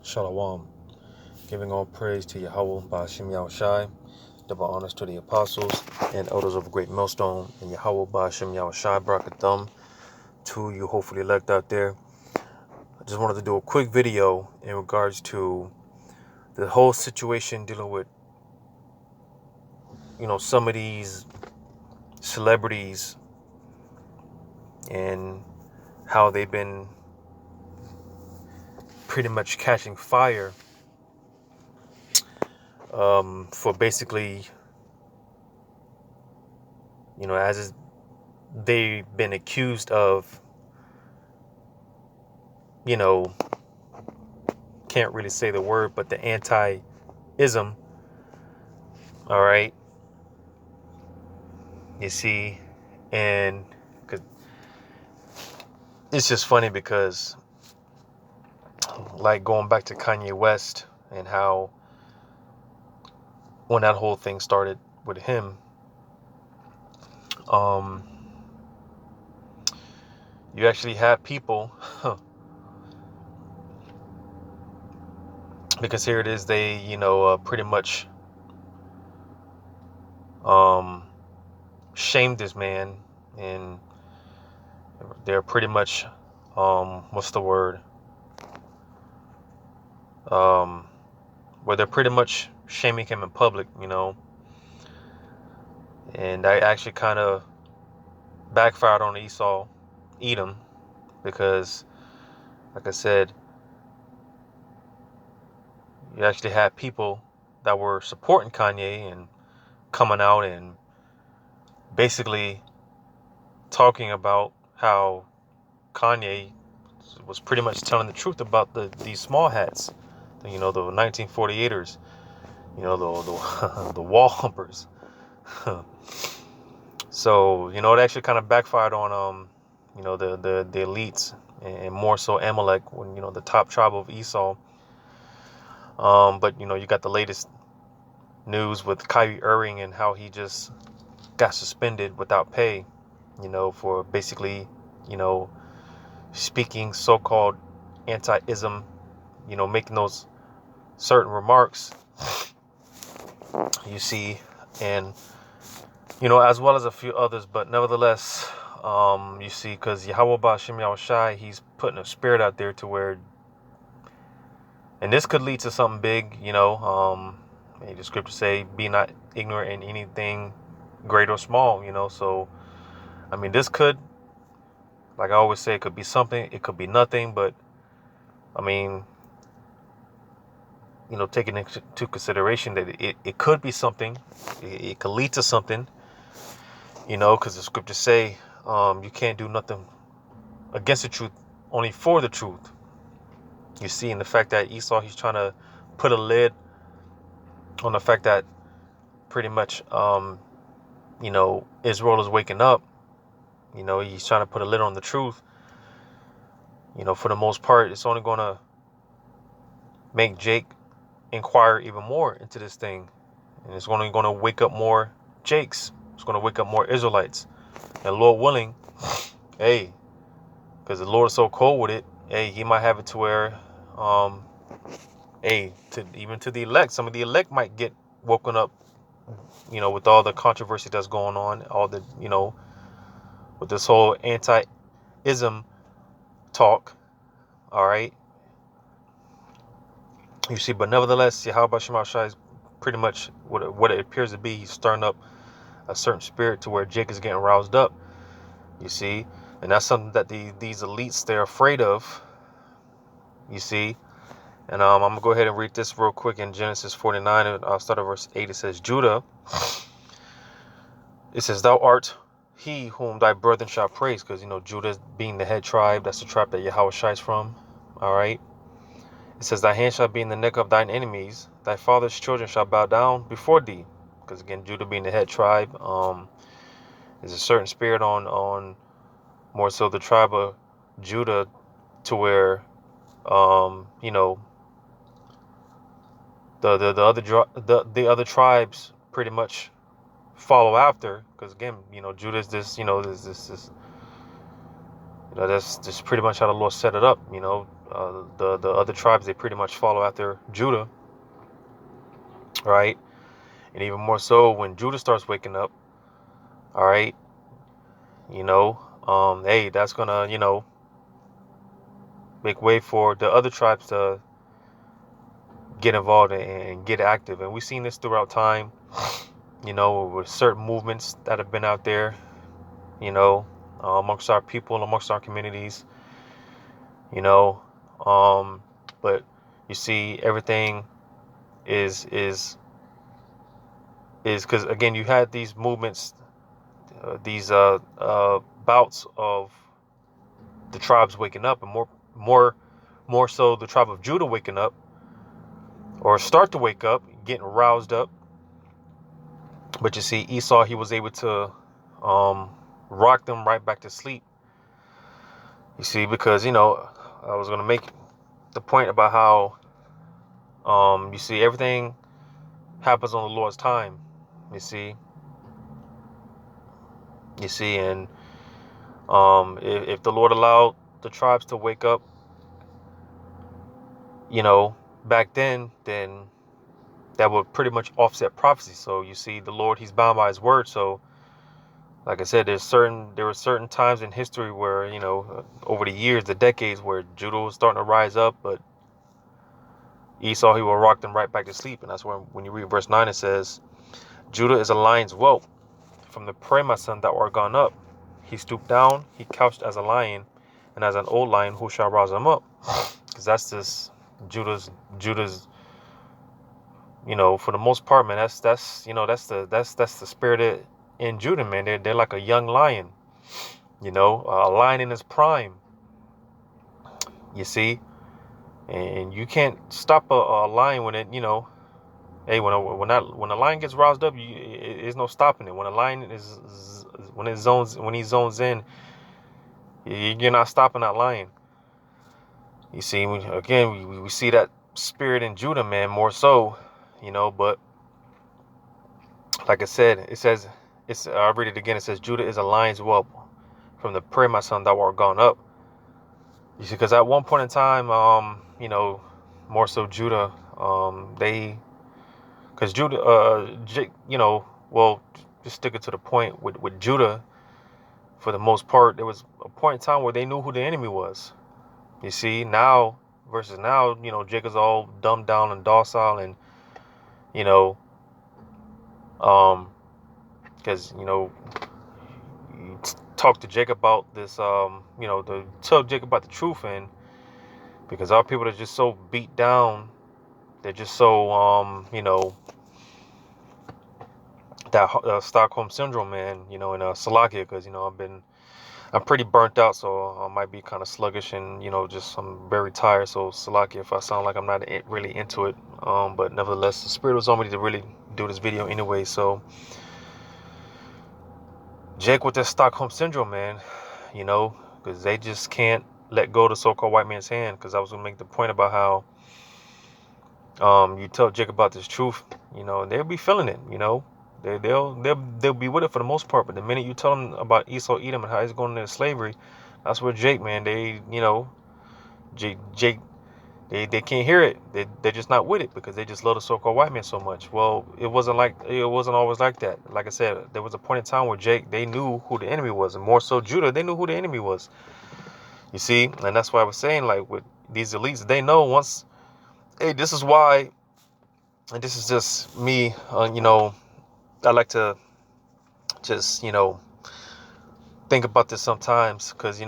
Shalom. Giving all praise to Yahweh Ba'Shem Yahushai, double honors to the apostles and elders of a great millstone, and Yahweh Ba'Shem Yahushai, Barakathum, to you hopefully elect out there. I just wanted to do a quick video in regards to the whole situation dealing with, some of these celebrities and how they've been pretty much catching fire for basically, as they've been accused of, can't really say the word, but the anti-ism, all right, you see, and it's just funny because, like, going back to Kanye West and how when that whole thing started with him, you actually have people, because here it is, they, pretty much shamed this man, and they're pretty much, what's the word? Where they're pretty much shaming him in public, and I actually kind of backfired on Edom, because, like I said, you actually had people that were supporting Kanye and coming out and basically talking about how Kanye was pretty much telling the truth about these small hats, the 1948ers, the wall humpers. So, it actually kind of backfired on the elites, and more so Amalek, when the top tribe of Esau. But you got the latest news with Kyrie Irving and how he just got suspended without pay, for basically, speaking so-called anti-ism, making those certain remarks, you see, and as well as a few others, but nevertheless, you see, because Yahweh Ba'Shem Yahushai, he's putting a spirit out there to where, and this could lead to something big, the scriptures say, be not ignorant in anything great or small, so, I mean, this could, like I always say, it could be something, it could be nothing, but, I mean, taking into consideration that it could be something, it could lead to something, because the scriptures say, you can't do nothing against the truth, only for the truth. You see, in the fact that Esau, he's trying to put a lid on the fact that pretty much, Israel is waking up. He's trying to put a lid on the truth. For the most part, it's only going to make Jake inquire even more into this thing. And it's only going to wake up more Jakes. It's going to wake up more Israelites. And Lord willing, hey, because the Lord is so cold with it, hey, he might have it to where, even to the elect, some of the elect might get woken up, with all the controversy that's going on, all the, with this whole anti-ism talk, all right? You see, but nevertheless, Yahweh Shema Shai is pretty much what it appears to be. He's stirring up a certain spirit to where Jake is getting roused up, you see? And that's something that these elites, they're afraid of, you see? And I'm going to go ahead and read this real quick in Genesis 49, and I'll start at verse 8. It says, Judah, it says, thou art he whom thy brethren shall praise, because, Judah being the head tribe, that's the tribe that Yahweh Shai is from, all right? It says, thy hand shall be in the neck of thine enemies, thy father's children shall bow down before thee, because, again, Judah being the head tribe, there's a certain spirit on more so the tribe of Judah, to where, the other tribes pretty much follow after, because, again, Judah's this, this that's just pretty much how the Lord set it up, the other tribes, they pretty much follow after Judah, right? And even more so when Judah starts waking up, all right, hey, that's gonna, make way for the other tribes to get involved and get active. And we've seen this throughout time, with certain movements that have been out there, amongst our people, amongst our communities, you know. But you see, everything is because again, you had these movements, these bouts of the tribes waking up, and more so the tribe of Judah waking up, or start to wake up, getting roused up. But you see, Esau, he was able to rock them right back to sleep. You see, because I was gonna make the point about how you see, everything happens on the Lord's time. You see, and if the Lord allowed the tribes to wake up, back then that would pretty much offset prophecy. So you see, the Lord, he's bound by his word. So like I said, there were certain times in history where, over the years, the decades, where Judah was starting to rise up, but Esau, he will rock them right back to sleep. And that's when you read verse 9, it says, Judah is a lion's whelp. From the prey, my son, thou art gone up. He stooped down, he couched as a lion, and as an old lion, who shall rouse him up? Because that's this Judah's, for the most part, man, that's the spirit in Judah, man. They're like a young lion, a lion in his prime. You see, and you can't stop a lion when it, hey, when a lion gets roused up, there's no stopping it. When a lion when he zones in, you're not stopping that lion. You see, we see that spirit in Judah, man, more so, but like I said, it says, I'll read it again. It says, Judah is a lion's whelp. From the prey, my son, thou art gone up. You see, because at one point in time, more so Judah, because Judah, well, just sticking to the point with Judah, for the most part, there was a point in time where they knew who the enemy was. You see, now versus now, Jacob's all dumbed down and docile, and because you talk to Jacob about this, to tell Jacob about the truth, and because our people are just so beat down, they're just so that Stockholm syndrome, man, and Salakia, because I'm pretty burnt out, so I might be kind of sluggish, and just I'm very tired. So Salakia if I sound like I'm not really into it, but nevertheless, the spirit was on me to really do this video anyway. So Jake with that Stockholm syndrome, man, because they just can't let go of the so-called white man's hand. Because I was gonna make the point about how you tell Jake about this truth, they'll be feeling it, they'll be with it for the most part. But the minute you tell them about Esau, Edom, and how he's going into slavery, that's where Jake, man, Jake, they can't hear it. They're just not with it because they just love the so-called white man so much. Well, it wasn't always like that. Like I said, there was a point in time where Jake, they knew who the enemy was, and more so Judah, they knew who the enemy was. You see, and that's why I was saying, like, with these elites, they know once. Hey, this is why, and this is just me. I like to just think about this sometimes, because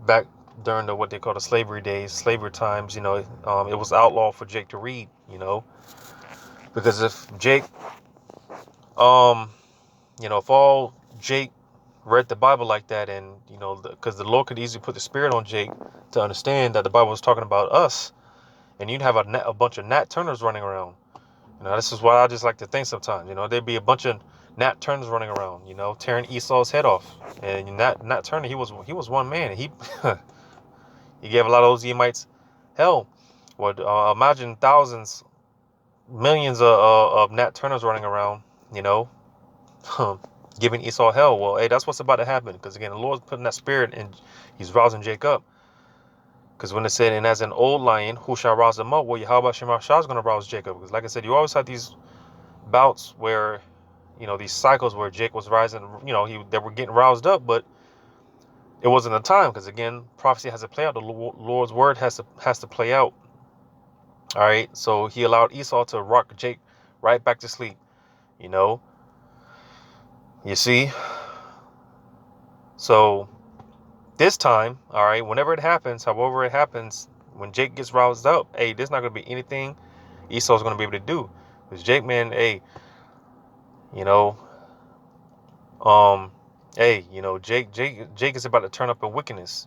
back during what they call the slavery days, slavery times, it was outlawed for Jake to read, because if Jake, if all Jake read the Bible like that, and because the Lord could easily put the spirit on Jake to understand that the Bible was talking about us, and you'd have a bunch of Nat Turners running around. This is what I just like to think sometimes. There'd be a bunch of Nat Turners running around, tearing Esau's head off. And Nat Turner, he was one man. He he gave a lot of those Edomites hell. Well, imagine thousands, millions of Nat Turners running around, giving Esau hell. Well, hey, that's what's about to happen. Because again, the Lord's putting that spirit, and he's rousing Jacob. Because when it said, and as an old lion, who shall rouse them up? Well, Yahweh Shema Shah is going to rouse Jacob. Because like I said, you always have these bouts where, these cycles where Jake was rising, they were getting roused up, but it wasn't the time. Because again, prophecy has to play out. The Lord's word has to play out. All right. So he allowed Esau to rock Jake right back to sleep. You see? So this time, all right, whenever it happens, however it happens, when Jake gets roused up, hey, there's not going to be anything Esau's going to be able to do. Because Jake, man, hey, Jake is about to turn up in wickedness,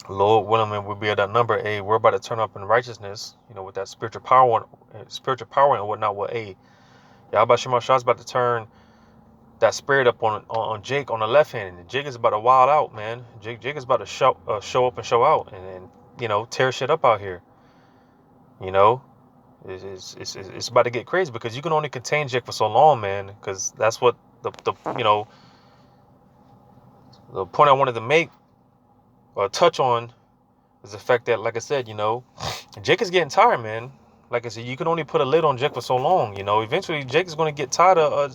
Lord willing, man, we'll be at that number. Hey, we're about to turn up in righteousness, with that spiritual power and whatnot. Well, hey, Yahweh Shema Shah is about to turn that spirit up on Jake on the left hand, and Jake is about to wild out, man. Jake is about to show up and show out, and tear shit up out here. It's about to get crazy because you can only contain Jake for so long, man. Because that's what the point I wanted to make or touch on is the fact that, like I said, Jake is getting tired, man. Like I said, you can only put a lid on Jake for so long. Eventually Jake is going to get tired of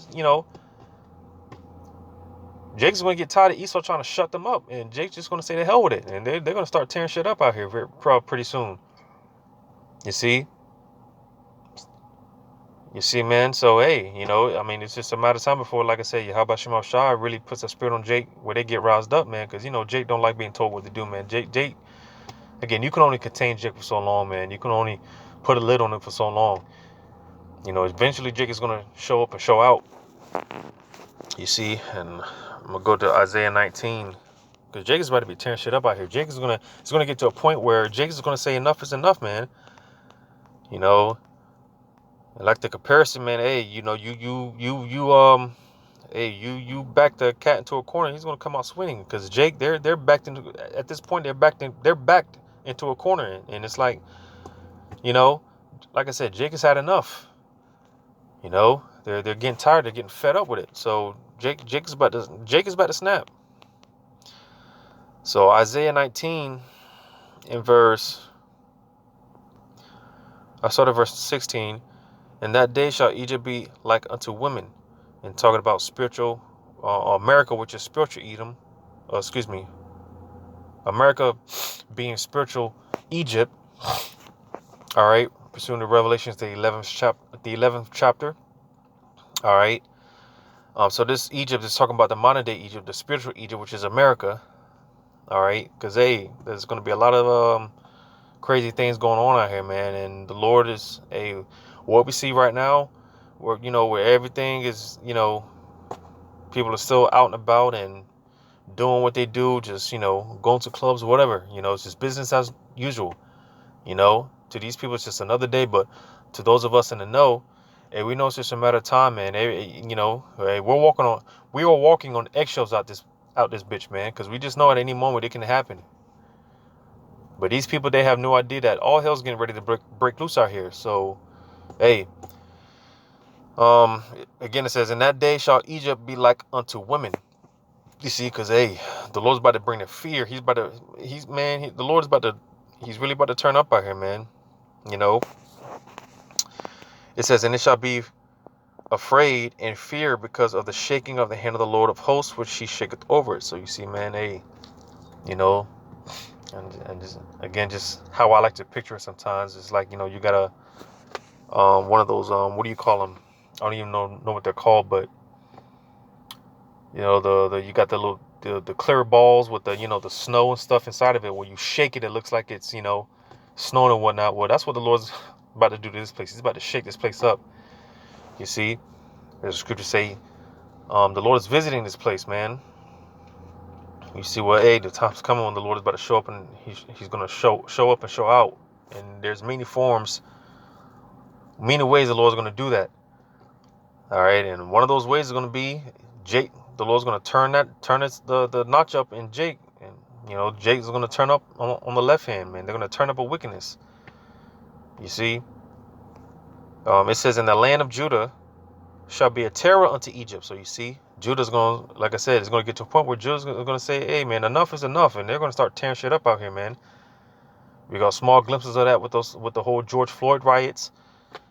Jake's going to get tired of Esau trying to shut them up, and Jake's just going to say the hell with it, and they're going to start tearing shit up out here pretty soon. You see, man. So hey, it's just a matter of time before, like I said, Yahweh Shema Shah really puts a spirit on Jake where they get roused up, man. Because Jake don't like being told what to do, man. Jake, again, you can only contain Jake for so long, man. You can only put a lid on him for so long. Eventually Jake is going to show up and show out. You see, and I'm gonna go to Isaiah 19 because Jake is about to be tearing shit up out here. It's gonna get to a point where Jake is gonna say enough is enough, man. And like the comparison, man. Hey, you back the cat into a corner. He's gonna come out swinging because Jake, they're backed into at this point. They're backed into a corner, and it's like, like I said, Jake has had enough. They're getting tired. They're getting fed up with it. So Jake is about to snap. So Isaiah 19 in verse 16. In that day shall Egypt be like unto women. And talking about spiritual America, which is spiritual Edom. America being spiritual Egypt. All right, pursuing the Revelations, the 11th chapter. All right. So this Egypt is talking about the modern day Egypt, the spiritual Egypt, which is America. All right, because there's going to be a lot of crazy things going on out here, man. And the Lord is what we see right now, where everything is, people are still out and about and doing what they do, just going to clubs or whatever. It's just business as usual. To these people, it's just another day. But to those of us in the know, hey, we know it's just a matter of time, man. Hey, we are walking on eggshells out this bitch, man, because we just know at any moment it can happen. But these people, they have no idea that all hell's getting ready to break loose out here. So, hey, again, it says, in that day shall Egypt be like unto women. You see, because hey, the Lord's about to bring the fear. He's really about to turn up out here, man. It says, and it shall be afraid and fear because of the shaking of the hand of the Lord of hosts, which he shaketh over it. So you see, man, hey, and just again, just how I like to picture it sometimes. It's like, you got one of those, what do you call them? I don't even know what they're called, but you got the little the clear balls with the the snow and stuff inside of it. When you shake it, it looks like it's snowing and whatnot. Well, that's what the Lord's about to do to this place. He's about to shake this place up. You see, there's a scripture say, the Lord is visiting this place, man. You see, well, hey, the time's coming when the Lord is about to show up, and he's going to show up and show out. And there's many ways the Lord's going to do that. All right, and one of those ways is going to be Jake. The Lord's going to turn the notch up in Jake, and Jake's going to turn up on the left hand, man. They're going to turn up a wickedness. You see, it says, in the land of Judah shall be a terror unto Egypt. So you see, Judah's going to, like I said, it's going to get to a point where Judah's going to say, hey, man, enough is enough. And they're going to start tearing shit up out here, man. We got small glimpses of that with the whole George Floyd riots,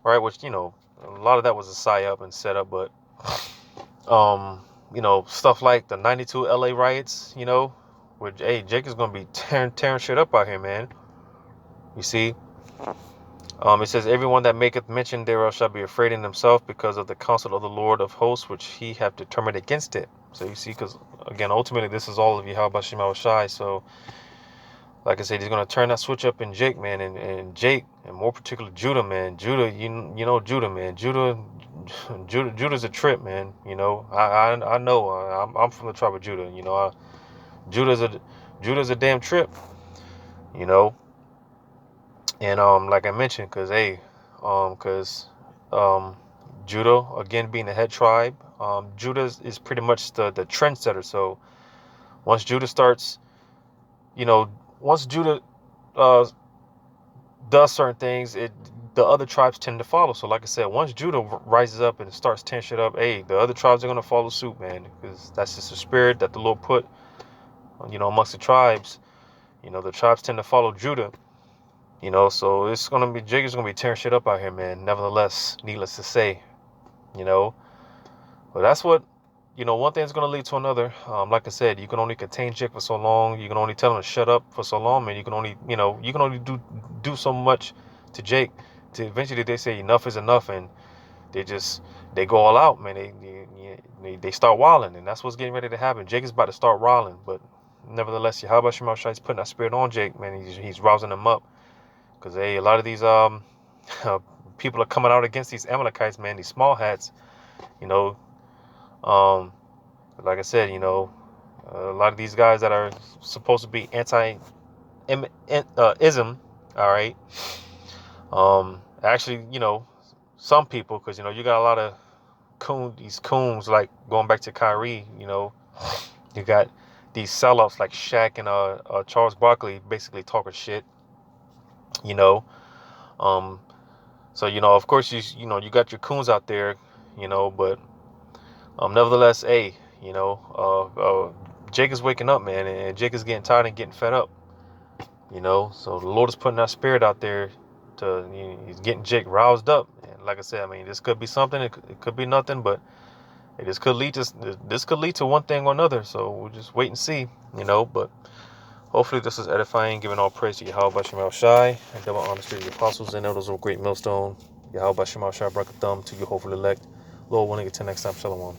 right? Which, a lot of that was a psyop and set up. But, stuff like the 92 LA riots, where, hey, Jake is going to be tearing shit up out here, man. You see? It says, everyone that maketh mention thereof shall be afraid in himself because of the counsel of the Lord of hosts, which he hath determined against it. So you see, because, again, ultimately, this is all of Yahweh Shema Shai. So, like I said, he's going to turn that switch up in Jake, man. And Jake, and more particularly Judah, man. Judah, Judah, man. Judah's a trip, man. I know. I'm from the tribe of Judah. Judah's a damn trip, And like I mentioned, because Judah, again, being the head tribe, Judah is pretty much the trendsetter. So once Judah starts, once Judah does certain things, the other tribes tend to follow. So like I said, once Judah rises up and starts tearing shit up, hey, the other tribes are going to follow suit, man, because that's just the spirit that the Lord put, amongst the tribes. The tribes tend to follow Judah. So it's going to be, Jake is going to be tearing shit up out here, man. Nevertheless, needless to say, but that's what, one thing is going to lead to another. Like I said, you can only contain Jake for so long. You can only tell him to shut up for so long, man. You can only do so much to Jake to eventually they say enough is enough, and they go all out, man. They start wilding, and that's what's getting ready to happen. Jake is about to start wilding, but nevertheless, Yahweh Shema Shai is putting that spirit on Jake, man. He's rousing him up. Because, hey, a lot of these people are coming out against these Amalekites, man, these small hats, like I said, a lot of these guys that are supposed to be anti-ism, all right, actually, some people, because, you got a lot of these coons, like going back to Kyrie, you got these sellouts like Shaq and Charles Barkley basically talking shit. So of course you got your coons out there, but nevertheless, hey, Jake is waking up, man, and Jake is getting tired and getting fed up, so the Lord is putting that spirit out there he's getting Jake roused up. And like I said, I mean, this could be something, it could be nothing, but this could lead to one thing or another. So we'll just wait and see, but hopefully this is edifying, giving all praise to Yahweh Shema Shai, and double honor to the apostles and elders of great millstone. Yahweh Shema Shai, Brakathum, to you hopefully elect. Lord willing, until next time, Shalom.